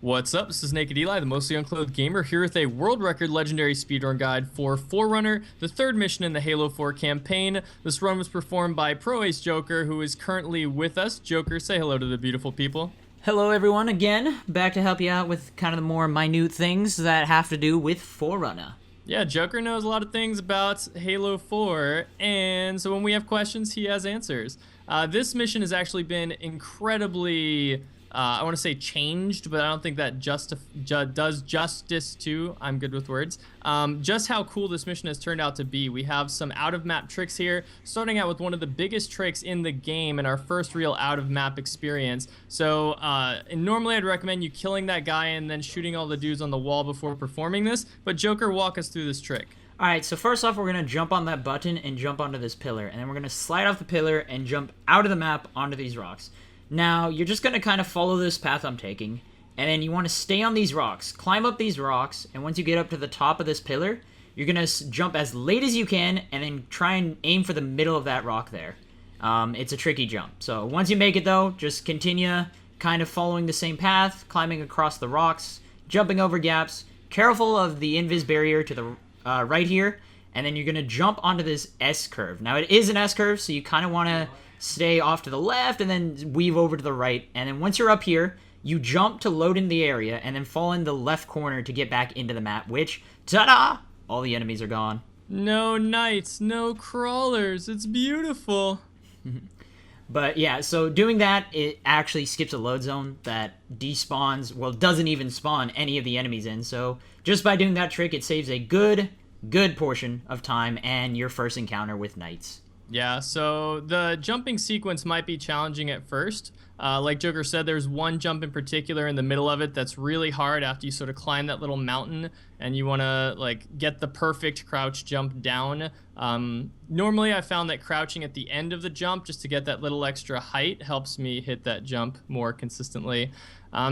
What's up? This is Nak3d Eli, the mostly unclothed gamer, here with a world record legendary speedrun guide for Forerunner, the third mission in the Halo 4 campaign. This run was performed by Pro Ace Joker, who is currently with us. Joker, say hello to the beautiful people. Hello everyone, again, back to help you out with kind of the more minute things that have to do with Forerunner. Yeah, Joker knows a lot of things about Halo 4, and so when we have questions, he has answers. This mission has actually been incredibly, I want to say changed, but I don't think that does justice to, I'm good with words, just how cool this mission has turned out to be. We have some out-of-map tricks here, starting out with one of the biggest tricks in the game and our first real out-of-map experience. So and normally I'd recommend you killing that guy and then shooting all the dudes on the wall before performing this, but Joker, walk us through this trick. Alright, so first off, we're going to jump on that button and jump onto this pillar, and then we're going to slide off the pillar and jump out of the map onto these rocks. Now, you're just going to kind of follow this path I'm taking, and then you want to stay on these rocks, climb up these rocks, and once you get up to the top of this pillar, you're going to jump as late as you can, and then try and aim for the middle of that rock there. It's a tricky jump. So once you make it, though, just continue kind of following the same path, climbing across the rocks, jumping over gaps, careful of the invis barrier to the right here, and then you're going to jump onto this S-curve. Now, it is an S-curve, so you kind of want to stay off to the left and then weave over to the right, and then once you're up here, you jump to load in the area and then fall in the left corner to get back into the map, which, ta-da! All the enemies are gone. No knights, no crawlers, it's beautiful. But yeah, so doing that, it actually skips a load zone that despawns, well, doesn't even spawn any of the enemies in, so just by doing that trick, it saves a good portion of time and your first encounter with knights. Yeah, so the jumping sequence might be challenging at first. Like Joker said, there's one jump in particular in the middle of it that's really hard after you sort of climb that little mountain and you want to like get the perfect crouch jump down. Normally I found that crouching at the end of the jump just to get that little extra height helps me hit that jump more consistently.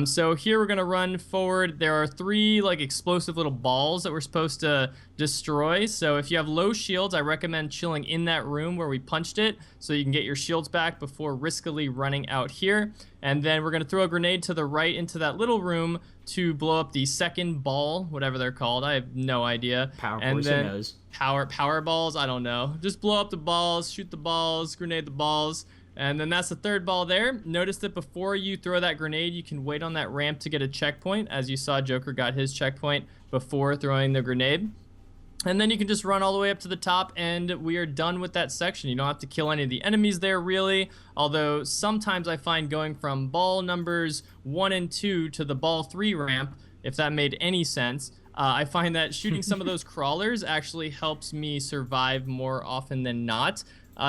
So here we're going to run forward. There are three like explosive little balls that we're supposed to destroy. So if you have low shields, I recommend chilling in that room where we punched it so you can get your shields back before riskily running out here. And then we're going to throw a grenade to the right into that little room to blow up the second ball, whatever they're called. I have no idea. Power and Force, then who knows? Power balls, I don't know. Just blow up the balls, shoot the balls, grenade the balls. And then that's the third ball there. Notice that before you throw that grenade, you can wait on that ramp to get a checkpoint. As you saw, Joker got his checkpoint before throwing the grenade. And then you can just run all the way up to the top and we are done with that section. You don't have to kill any of the enemies there really, although sometimes I find going from ball numbers 1 and 2 to the ball 3 ramp, if that made any sense, I find that shooting some of those crawlers actually helps me survive more often than not.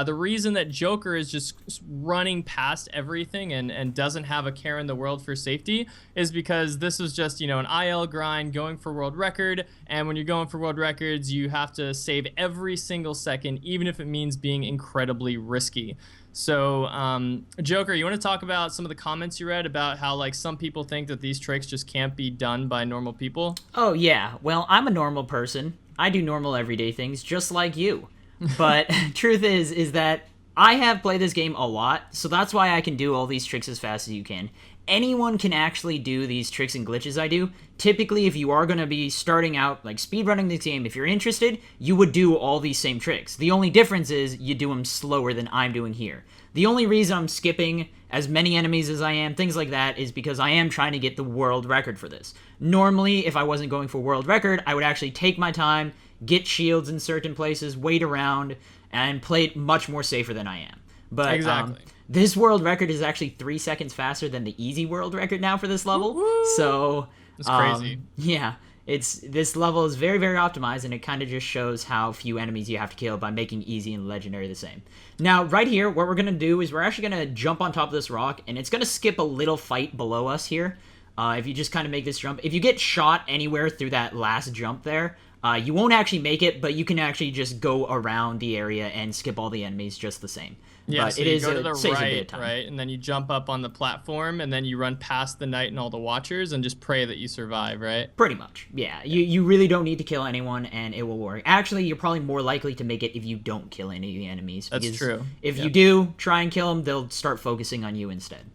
The reason that Joker is just running past everything and doesn't have a care in the world for safety is because this was just, an IL grind going for world record, and when you're going for world records, you have to save every single second, even if it means being incredibly risky. So, Joker, you want to talk about some of the comments you read about how, like, some people think that these tricks just can't be done by normal people? Oh yeah, well, I'm a normal person. I do normal everyday things just like you. But truth is that I have played this game a lot, so that's why I can do all these tricks as fast as you can. Anyone can actually do these tricks and glitches I do. Typically, if you are going to be starting out, like, speedrunning this game, if you're interested, you would do all these same tricks. The only difference is you do them slower than I'm doing here. The only reason I'm skipping as many enemies as I am, things like that, is because I am trying to get the world record for this. Normally, if I wasn't going for world record, I would actually take my time, get shields in certain places, wait around, and play it much more safer than I am. But Exactly. This world record is actually 3 seconds faster than the easy world record now for this level. Woo-hoo! So That's crazy. Yeah, this level is very, very optimized, and it kind of just shows how few enemies you have to kill by making easy and legendary the same. Now, right here, what we're going to do is we're actually going to jump on top of this rock, and it's going to skip a little fight below us here. If you just kind of make this jump. If you get shot anywhere through that last jump there, you won't actually make it, but you can actually just go around the area and skip all the enemies just the same. Yeah, but so it you is go to the saves a bit of time. right, and then you jump up on the platform, and then you run past the knight and all the watchers, and just pray that you survive, right? Pretty much, yeah. You really don't need to kill anyone, and it will work. Actually, you're probably more likely to make it if you don't kill any of the enemies. That's true. If you do try and kill them, they'll start focusing on you instead.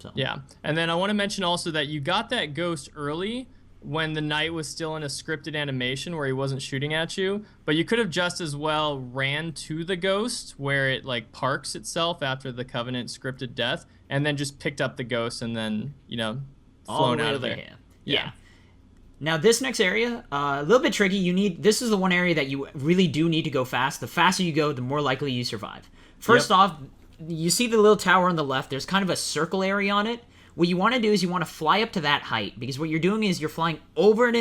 So. Yeah, and then I want to mention also that you got that ghost early when the knight was still in a scripted animation where he wasn't shooting at you, but you could have just as well ran to the ghost where it like parks itself after the Covenant scripted death, and then just picked up the ghost and then, you know, flown out of there. Yeah. Now this next area, a little bit tricky. This is the one area that you really do need to go fast. The faster you go, the more likely you survive. First off, you see the little tower on the left. There's kind of a circle area on it. What you want to do is you want to fly up to that height, because what you're doing is you're flying over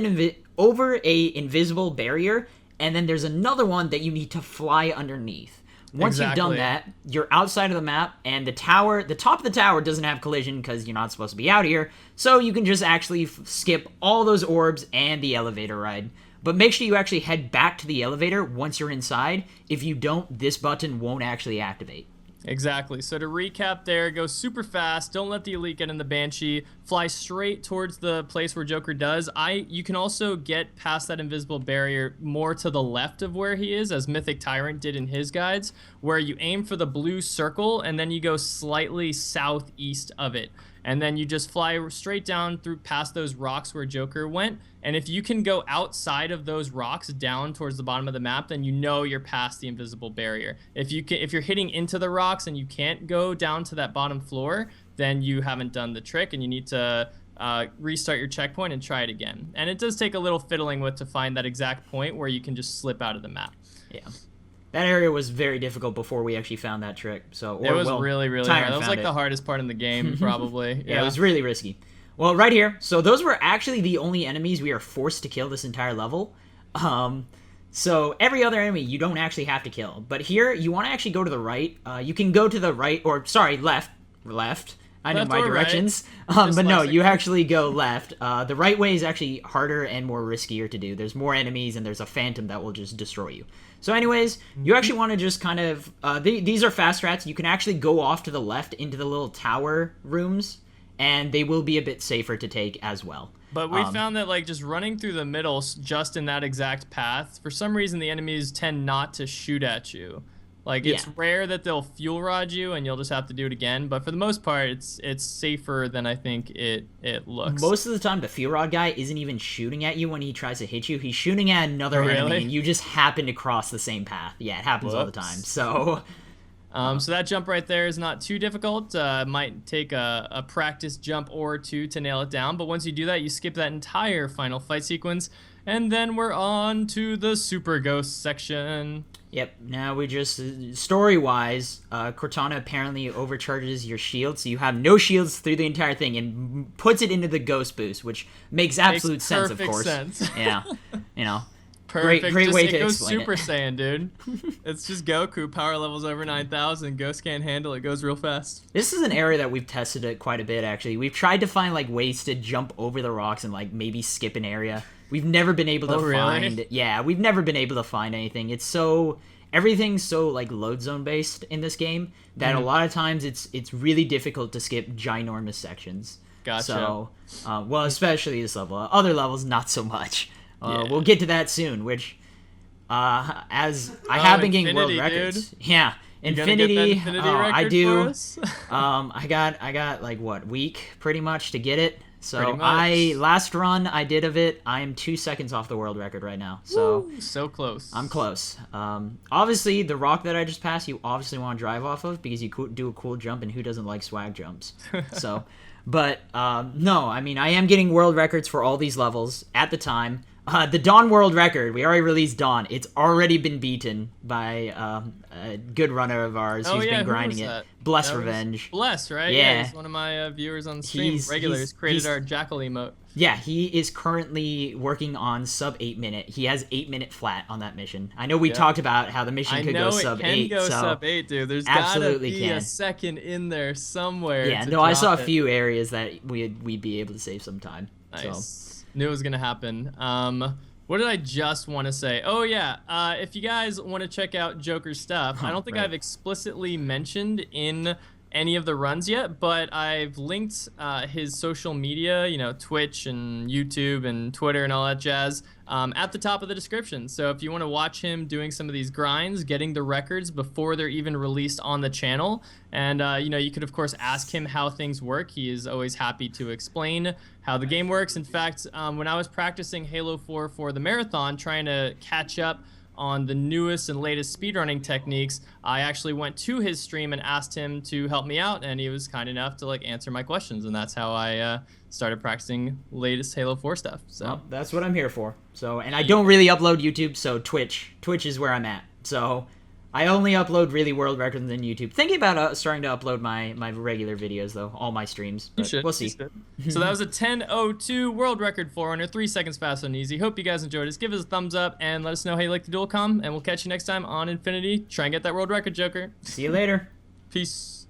over a invisible barrier, and then there's another one that you need to fly underneath. Once you've done that, you're outside of the map, and the top of the tower doesn't have collision because you're not supposed to be out here, so you can just actually skip all those orbs and the elevator ride. But make sure you actually head back to the elevator once you're inside. If you don't, this button won't actually activate. Exactly. So to recap there, go super fast. Don't let the elite get in the Banshee. Fly straight towards the place where Joker does. You can also get past that invisible barrier more to the left of where he is, as Mythic Tyrant did in his guides, where you aim for the blue circle and then you go slightly southeast of it. And then you just fly straight down through past those rocks where Joker went. And if you can go outside of those rocks down towards the bottom of the map, then you know you're past the invisible barrier. If you're hitting into the rocks and you can't go down to that bottom floor, then you haven't done the trick and you need to restart your checkpoint and try it again. And it does take a little fiddling with to find that exact point where you can just slip out of the map. Yeah. That area was very difficult before we actually found that trick. So it was really, really hard. That was like the hardest part in the game, probably. Yeah, it was really risky. Well, right here. So those were actually the only enemies we are forced to kill this entire level. So every other enemy you don't actually have to kill. But here, you want to actually go to the right. You can go to the right, or sorry, left. I know my directions. Right. But no, you actually go left. The right way is actually harder and more riskier to do. There's more enemies, and there's a phantom that will just destroy you. So anyways, you actually want to just kind of... these are fast strats. You can actually go off to the left into the little tower rooms, and they will be a bit safer to take as well. But we found that like just running through the middle, just in that exact path, for some reason the enemies tend not to shoot at you. Like, it's rare that they'll fuel rod you and you'll just have to do it again. But for the most part, it's safer than I think it looks. Most of the time, the fuel rod guy isn't even shooting at you when he tries to hit you. He's shooting at another enemy, and you just happen to cross the same path. Yeah, it happens all the time. So... so that jump right there is not too difficult. It might take a practice jump or two to nail it down. But once you do that, you skip that entire final fight sequence. And then we're on to the Super Ghost section. Yep, now we just, story-wise, Cortana apparently overcharges your shield, so you have no shields through the entire thing, and puts it into the Ghost Boost, which makes absolute sense, of course. Sense. Yeah, you know. Perfect. Great way to explain it. It goes explain Super Saiyan, dude. It's just Goku, power levels over 9,000. Ghost can't handle it, goes real fast. This is an area that we've tested it quite a bit, actually. We've tried to find, like, ways to jump over the rocks and, like, maybe skip an area. We've never been able to find... Yeah, we've never been able to find anything. It's so... Everything's so, like, load zone based in this game that a lot of times it's really difficult to skip ginormous sections. Gotcha. So, well, especially this level. Other levels, not so much. We'll get to that soon, which, as I have been getting world records. Dude. Yeah, Infinity. I do. I I got like what, week pretty much to get it. So last run I did of it, I am 2 seconds off the world record right now. So woo, so close. I'm close. Obviously the rock that I just passed, you obviously want to drive off of because you could do a cool jump, and who doesn't like swag jumps? So, but no, I mean I am getting world records for all these levels at the time. The Dawn world record, we already released Dawn. It's already been beaten by a good runner of ours who's been grinding it. Bless Revenge. Bless, right? Yeah. He's one of my viewers on the stream. Regulars created our Jackal emote. Yeah, he is currently working on sub 8 minute. He has 8 minute flat on that mission. I know we talked about how the mission could go sub 8. I know it can go sub 8, dude. There's gotta be a second in there somewhere. Yeah, no, I saw a few areas that we'd be able to save some time. Nice. So. Knew it was gonna happen. What did I just want to say? Oh yeah, if you guys want to check out Joker's stuff, I don't think I've explicitly mentioned in any of the runs yet, but I've linked his social media, Twitch and YouTube and Twitter and all that jazz, at the top of the description. So if you want to watch him doing some of these grinds, getting the records before they're even released on the channel, and you could of course ask him how things work. He is always happy to explain how the game works. In fact, when I was practicing Halo 4 for the marathon, trying to catch up on the newest and latest speedrunning techniques, I actually went to his stream and asked him to help me out, and he was kind enough to answer my questions, and that's how I started practicing latest Halo 4 stuff. So well, that's what I'm here for. So, and I don't really upload YouTube, so Twitch is where I'm at. So I only upload really world records on YouTube. Thinking about starting to upload my regular videos, though, all my streams. But we'll see. So that was a 10:02 world record Forerunner, 3 seconds fast and easy. Hope you guys enjoyed it. Give us a thumbs up and let us know how you like the dual com, and we'll catch you next time on Infinity. Try and get that world record, Joker. See you later. Peace.